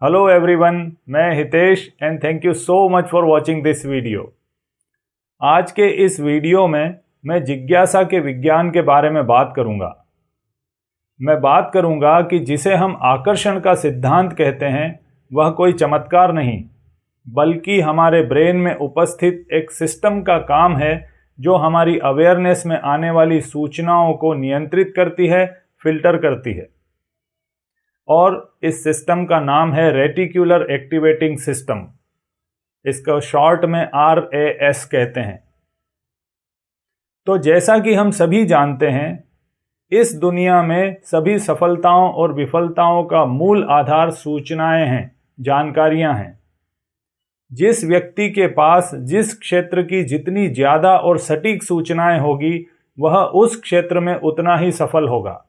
Hello everyone, मैं Hitesh and thank you so much for watching this video. आज के इस वीडियो में मैं जिज्ञासा के विज्ञान के बारे में बात करूंगा। मैं बात करूंगा कि जिसे हम आकर्षण का सिद्धांत कहते हैं वह कोई चमत्कार नहीं, बल्कि हमारे ब्रेन में उपस्थित एक सिस्टम का काम है जो हमारी अवेयरनेस में आने वाली सूचनाओं को नियंत्रित करती है, फिल्टर करती है। और इस सिस्टम का नाम है रेटिक्युलर एक्टिवेटिंग सिस्टम। इसको शॉर्ट में RAS कहते हैं। तो जैसा कि हम सभी जानते हैं, इस दुनिया में सभी सफलताओं और विफलताओं का मूल आधार सूचनाएं हैं, जानकारियां हैं। जिस व्यक्ति के पास जिस क्षेत्र की जितनी ज़्यादा और सटीक सूचनाएं होगी, वह उस क्षेत्र में उतना ही सफल होगा।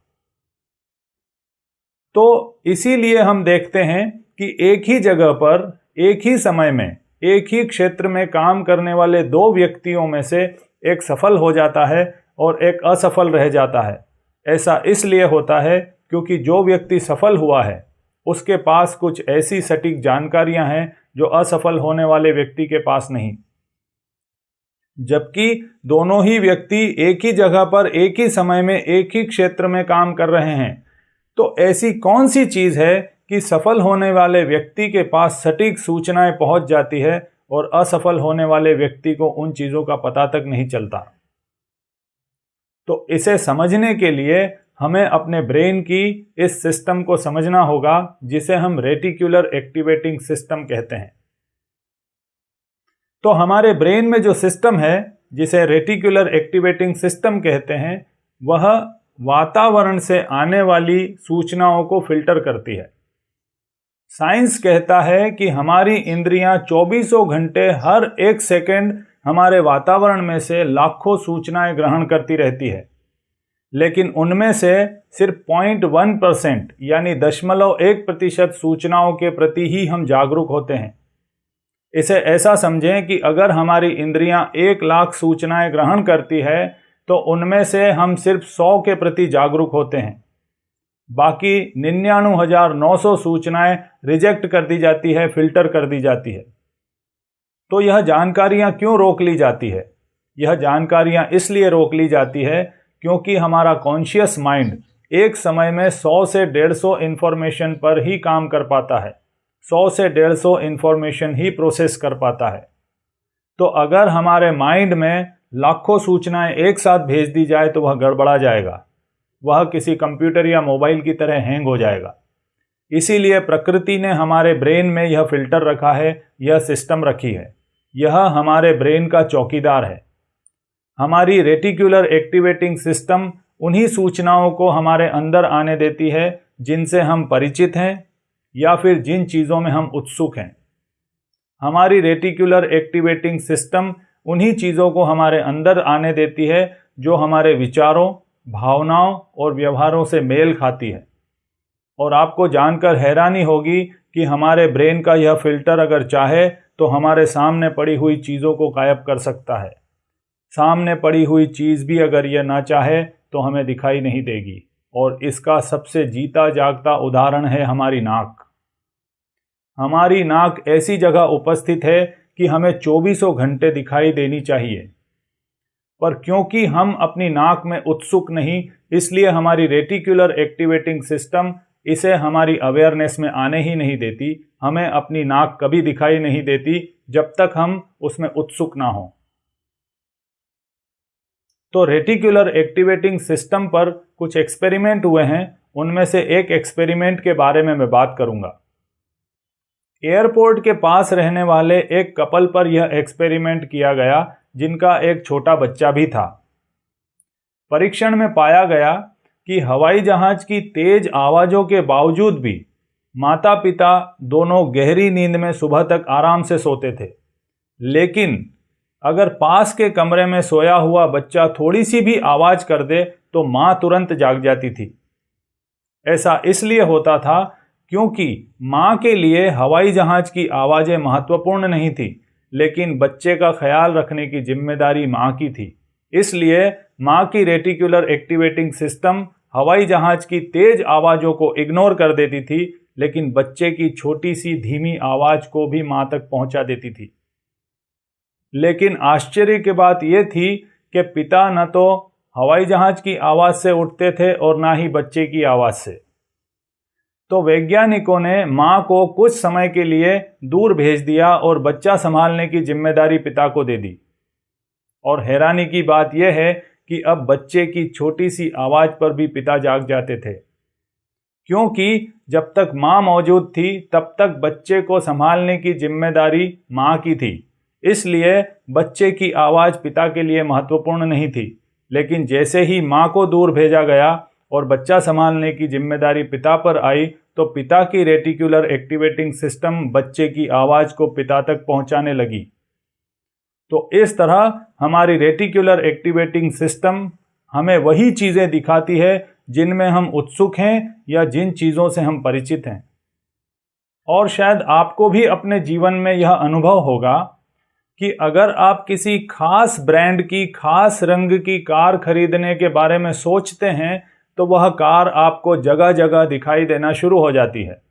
तो इसीलिए हम देखते हैं कि एक ही जगह पर एक ही समय में एक ही क्षेत्र में काम करने वाले दो व्यक्तियों में से एक सफल हो जाता है और एक असफल रह जाता है। ऐसा इसलिए होता है क्योंकि जो व्यक्ति सफल हुआ है उसके पास कुछ ऐसी सटीक जानकारियां हैं जो असफल होने वाले व्यक्ति के पास नहीं। जबकि दोनों ही व्यक्ति एक ही जगह पर एक ही समय में एक ही क्षेत्र में काम कर रहे हैं, तो ऐसी कौन सी चीज है कि सफल होने वाले व्यक्ति के पास सटीक सूचनाएं पहुंच जाती है और असफल होने वाले व्यक्ति को उन चीजों का पता तक नहीं चलता। तो इसे समझने के लिए हमें अपने ब्रेन की इस सिस्टम को समझना होगा, जिसे हम रेटिक्युलर एक्टिवेटिंग सिस्टम कहते हैं। तो हमारे ब्रेन में जो सिस्टम है जिसे रेटिक्युलर एक्टिवेटिंग सिस्टम कहते हैं, वह वातावरण से आने वाली सूचनाओं को फिल्टर करती है। साइंस कहता है कि हमारी इंद्रियां 24 घंटे हर एक सेकंड हमारे वातावरण में से लाखों सूचनाएं ग्रहण करती रहती है, लेकिन उनमें से सिर्फ 0.1% यानी 0.1% सूचनाओं के प्रति ही हम जागरूक होते हैं। इसे ऐसा समझें कि अगर हमारी इंद्रियां 1 लाख सूचनाएं ग्रहण करती है तो उनमें से हम सिर्फ 100 के प्रति जागरूक होते हैं। बाकी 99,900 सूचनाएं रिजेक्ट कर दी जाती है, फिल्टर कर दी जाती है। तो यह जानकारियां क्यों रोक ली जाती है? यह जानकारियां इसलिए रोक ली जाती है क्योंकि हमारा कॉन्शियस माइंड एक समय में 100 से 150 इंफॉर्मेशन पर ही काम कर पाता है, 100 से 150 इंफॉर्मेशन ही प्रोसेस कर पाता है। तो अगर हमारे माइंड में लाखों सूचनाएं एक साथ भेज दी जाए तो वह गड़बड़ा जाएगा, वह किसी कंप्यूटर या मोबाइल की तरह हैंग हो जाएगा। इसीलिए प्रकृति ने हमारे ब्रेन में यह फिल्टर रखा है, यह सिस्टम रखी है। यह हमारे ब्रेन का चौकीदार है। हमारी रेटिक्युलर एक्टिवेटिंग सिस्टम उन्हीं सूचनाओं को हमारे अंदर आने देती है जिनसे हम परिचित हैं या फिर जिन चीज़ों में हम उत्सुक हैं। हमारी रेटिक्युलर एक्टिवेटिंग सिस्टम उन्हीं चीज़ों को हमारे अंदर आने देती है जो हमारे विचारों, भावनाओं और व्यवहारों से मेल खाती है। और आपको जानकर हैरानी होगी कि हमारे ब्रेन का यह फिल्टर अगर चाहे तो हमारे सामने पड़ी हुई चीज़ों को गायब कर सकता है। सामने पड़ी हुई चीज़ भी अगर यह ना चाहे तो हमें दिखाई नहीं देगी। और इसका सबसे जीता जागता उदाहरण है हमारी नाक। हमारी नाक ऐसी जगह उपस्थित है कि हमें 24 घंटे दिखाई देनी चाहिए, पर क्योंकि हम अपनी नाक में उत्सुक नहीं, इसलिए हमारी रेटिक्युलर एक्टिवेटिंग सिस्टम इसे हमारी अवेयरनेस में आने ही नहीं देती। हमें अपनी नाक कभी दिखाई नहीं देती जब तक हम उसमें उत्सुक ना हो। तो रेटिक्युलर एक्टिवेटिंग सिस्टम पर कुछ एक्सपेरिमेंट हुए हैं। उनमें से एक एक्सपेरिमेंट के बारे में मैं बात करूंगा। एयरपोर्ट के पास रहने वाले एक कपल पर यह एक्सपेरिमेंट किया गया, जिनका एक छोटा बच्चा भी था। परीक्षण में पाया गया कि हवाई जहाज की तेज आवाज़ों के बावजूद भी माता पिता दोनों गहरी नींद में सुबह तक आराम से सोते थे, लेकिन अगर पास के कमरे में सोया हुआ बच्चा थोड़ी सी भी आवाज़ कर दे तो माँ तुरंत जाग जाती थी। ऐसा इसलिए होता था क्योंकि माँ के लिए हवाई जहाज की आवाज़ें महत्वपूर्ण नहीं थी, लेकिन बच्चे का ख्याल रखने की जिम्मेदारी माँ की थी। इसलिए माँ की रेटिक्युलर एक्टिवेटिंग सिस्टम हवाई जहाज की तेज आवाज़ों को इग्नोर कर देती थी, लेकिन बच्चे की छोटी सी धीमी आवाज को भी मां तक पहुंचा देती थी। लेकिन आश्चर्य की बात यह थी कि पिता न तो हवाई जहाज की आवाज से उठते थे और ना ही बच्चे की आवाज से। तो वैज्ञानिकों ने मां को कुछ समय के लिए दूर भेज दिया और बच्चा संभालने की जिम्मेदारी पिता को दे दी। और हैरानी की बात यह है कि अब बच्चे की छोटी सी आवाज पर भी पिता जाग जाते थे, क्योंकि जब तक मां मौजूद थी तब तक बच्चे को संभालने की जिम्मेदारी मां की थी। इसलिए बच्चे की आवाज पिता के लिए महत्वपूर्ण नहीं थी। लेकिन जैसे ही मां को दूर भेजा गया और बच्चा संभालने की जिम्मेदारी पिता पर आई, तो पिता की रेटिकुलर एक्टिवेटिंग सिस्टम बच्चे की आवाज को पिता तक पहुंचाने लगी। तो इस तरह हमारी रेटिकुलर एक्टिवेटिंग सिस्टम हमें वही चीजें दिखाती है जिनमें हम उत्सुक हैं या जिन चीजों से हम परिचित हैं। और शायद आपको भी अपने जीवन में यह अनुभव होगा कि अगर आप किसी खास ब्रांड की खास रंग की कार खरीदने के बारे में सोचते हैं तो वह कार आपको जगह जगह दिखाई देना शुरू हो जाती है।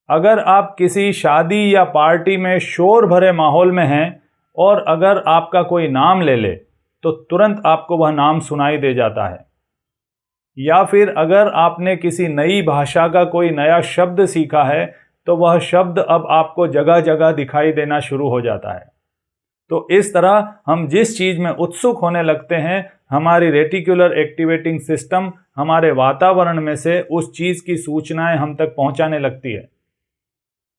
अगर आप किसी शादी या पार्टी में शोर भरे माहौल में हैं और अगर आपका कोई नाम ले ले तो तुरंत आपको वह नाम सुनाई दे जाता है। या फिर अगर आपने किसी नई भाषा का कोई नया शब्द सीखा है तो वह शब्द अब आपको जगह जगह दिखाई देना शुरू हो जाता है। तो इस तरह हम जिस चीज में उत्सुक होने लगते हैं, हमारी रेटिकुलर एक्टिवेटिंग सिस्टम हमारे वातावरण में से उस चीज की सूचनाएं हम तक पहुंचाने लगती है।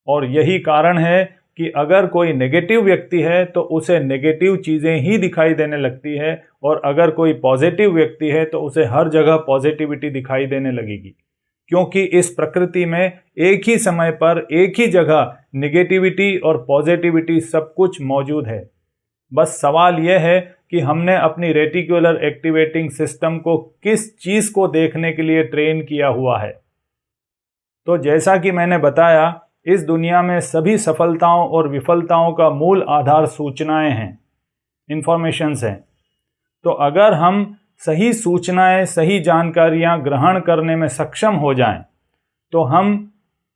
और यही कारण है कि अगर कोई नेगेटिव व्यक्ति है तो उसे नेगेटिव चीजें ही दिखाई देने लगती है, और अगर कोई पॉजिटिव व्यक्ति है तो उसे हर जगह पॉजिटिविटी दिखाई देने लगेगी, क्योंकि इस प्रकृति में एक ही समय पर एक ही जगह नेगेटिविटी और पॉजिटिविटी सब कुछ मौजूद है। बस सवाल यह है कि हमने अपनी रेटिकुलर एक्टिवेटिंग सिस्टम को किस चीज को देखने के लिए ट्रेन किया हुआ है। तो जैसा कि मैंने बताया, इस दुनिया में सभी सफलताओं और विफलताओं का मूल आधार सूचनाएं हैं, इंफॉर्मेशंस हैं। तो अगर हम सही सूचनाएं, सही जानकारियां ग्रहण करने में सक्षम हो जाएं, तो हम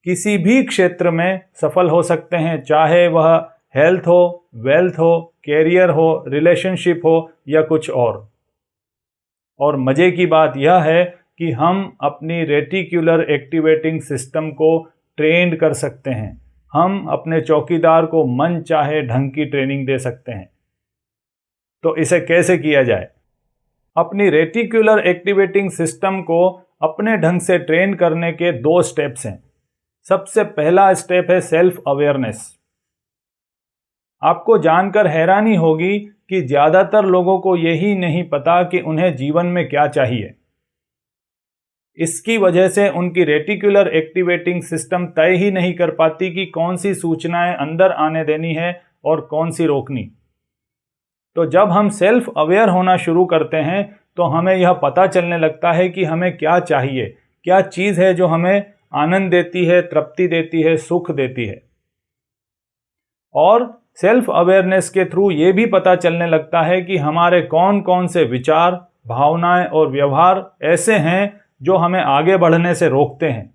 किसी भी क्षेत्र में सफल हो सकते हैं, चाहे वह हेल्थ हो, वेल्थ हो, कैरियर हो, रिलेशनशिप हो या कुछ और मजे की बात यह है कि हम अपनी रेटिकुलर एक्टिवेटिंग सिस्टम को ट्रेंड कर सकते हैं। हम अपने चौकीदार को मन चाहे ढंग की ट्रेनिंग दे सकते हैं। तो इसे कैसे किया जाए? अपनी रेटिकुलर एक्टिवेटिंग सिस्टम को अपने ढंग से ट्रेन करने के 2 स्टेप्स हैं। सबसे पहला स्टेप है सेल्फ अवेयरनेस। आपको जानकर हैरानी होगी कि ज्यादातर लोगों को यही नहीं पता कि उन्हें जीवन में क्या चाहिए। इसकी वजह से उनकी रेटिकुलर एक्टिवेटिंग सिस्टम तय ही नहीं कर पाती कि कौन सी सूचनाएं अंदर आने देनी है और कौन सी रोकनी। तो जब हम सेल्फ अवेयर होना शुरू करते हैं तो हमें यह पता चलने लगता है कि हमें क्या चाहिए, क्या चीज़ है जो हमें आनंद देती है, तृप्ति देती है, सुख देती है। और सेल्फ अवेयरनेस के थ्रू ये भी पता चलने लगता है कि हमारे कौन कौन से विचार, भावनाएं और व्यवहार ऐसे हैं जो हमें आगे बढ़ने से रोकते हैं।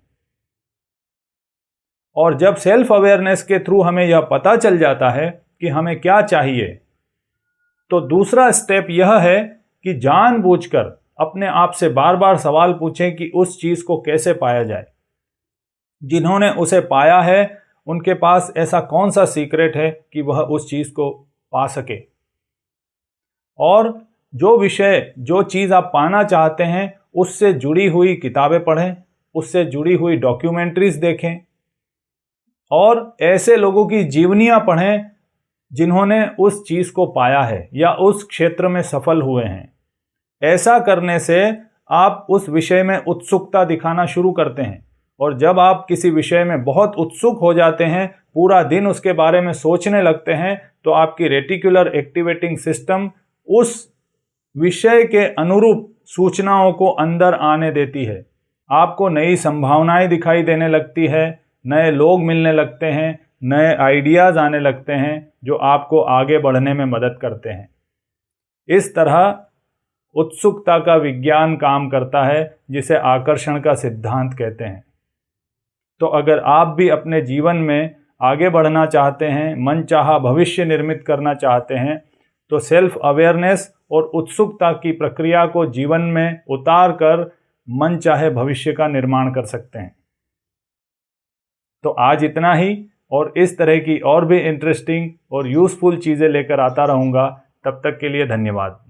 और जब सेल्फ अवेयरनेस के थ्रू हमें यह पता चल जाता है कि हमें क्या चाहिए, तो दूसरा स्टेप यह है कि जानबूझकर अपने आप से बार बार सवाल पूछें कि उस चीज को कैसे पाया जाए। जिन्होंने उसे पाया है उनके पास ऐसा कौन सा सीक्रेट है कि वह उस चीज को पा सके। और जो विषय, जो चीज आप पाना चाहते हैं, उससे जुड़ी हुई किताबें पढ़ें, उससे जुड़ी हुई डॉक्यूमेंट्रीज देखें और ऐसे लोगों की जीवनियां पढ़ें जिन्होंने उस चीज को पाया है या उस क्षेत्र में सफल हुए हैं। ऐसा करने से आप उस विषय में उत्सुकता दिखाना शुरू करते हैं, और जब आप किसी विषय में बहुत उत्सुक हो जाते हैं, पूरा दिन उसके बारे में सोचने लगते हैं, तो आपकी रेटिकुलर एक्टिवेटिंग सिस्टम उस विषय के अनुरूप सूचनाओं को अंदर आने देती है। आपको नई संभावनाएं दिखाई देने लगती है, नए लोग मिलने लगते हैं, नए आइडियाज आने लगते हैं जो आपको आगे बढ़ने में मदद करते हैं। इस तरह उत्सुकता का विज्ञान काम करता है, जिसे आकर्षण का सिद्धांत कहते हैं। तो अगर आप भी अपने जीवन में आगे बढ़ना चाहते हैं, मनचाहा भविष्य निर्मित करना चाहते हैं, तो सेल्फ अवेयरनेस और उत्सुकता की प्रक्रिया को जीवन में उतार कर मनचाहे भविष्य का निर्माण कर सकते हैं। तो आज इतना ही, और इस तरह की और भी इंटरेस्टिंग और यूज़फुल चीज़ें लेकर आता रहूँगा। तब तक के लिए धन्यवाद।